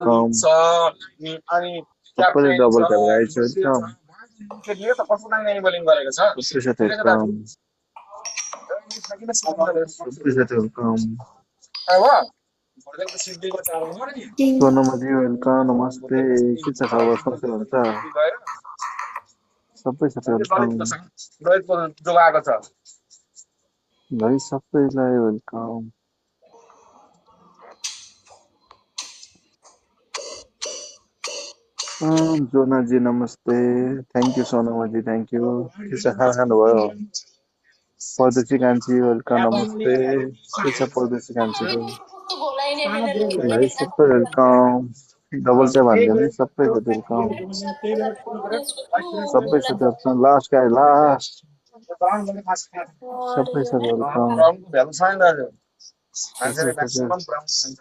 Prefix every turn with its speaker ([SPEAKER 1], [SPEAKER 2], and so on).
[SPEAKER 1] कम
[SPEAKER 2] अनि
[SPEAKER 1] सबैले
[SPEAKER 2] captain
[SPEAKER 1] double
[SPEAKER 2] छ,
[SPEAKER 1] ट्याप राइट साइड
[SPEAKER 2] जोसे
[SPEAKER 1] कम
[SPEAKER 2] छ, विकेटले त कसलाई नै बोलिङ गरेको छ।
[SPEAKER 1] सबै साथीहरू
[SPEAKER 2] ठिकै छ दाजु।
[SPEAKER 1] कम
[SPEAKER 2] किन सिकाउनु
[SPEAKER 1] सबै साथीहरू कम
[SPEAKER 2] अब भर्खर त सिद्धिको चाल हो नि।
[SPEAKER 1] सोनमजी वेलकम नमस्ते के छ खबर सबै हुन्छ
[SPEAKER 2] गएर
[SPEAKER 1] सबै साथीहरू कम
[SPEAKER 2] ललितको जो आएको छ।
[SPEAKER 1] भाइ सबैलाई वेलकम जोनाजी नमस्ते थ्याङ्क यू सोनमजी थ्याङ्क यू के छ खाना खानुभयो परदेशी कान्छी वेलकम नमस्ते के छ परदेशी कान्छीको भाइ सबै वेलकम डबल ट्याप हालिदिनु सबै साथी वेलकम सबै साथीहरू लास्ट गाई लास्ट सबै साथी वेलकम
[SPEAKER 2] ब्राउनको भ्यालु छैन दाजु।
[SPEAKER 1] सबै
[SPEAKER 2] मान्छेले
[SPEAKER 1] साथी
[SPEAKER 2] म्याक्सिमम ब्राउन खान्छ।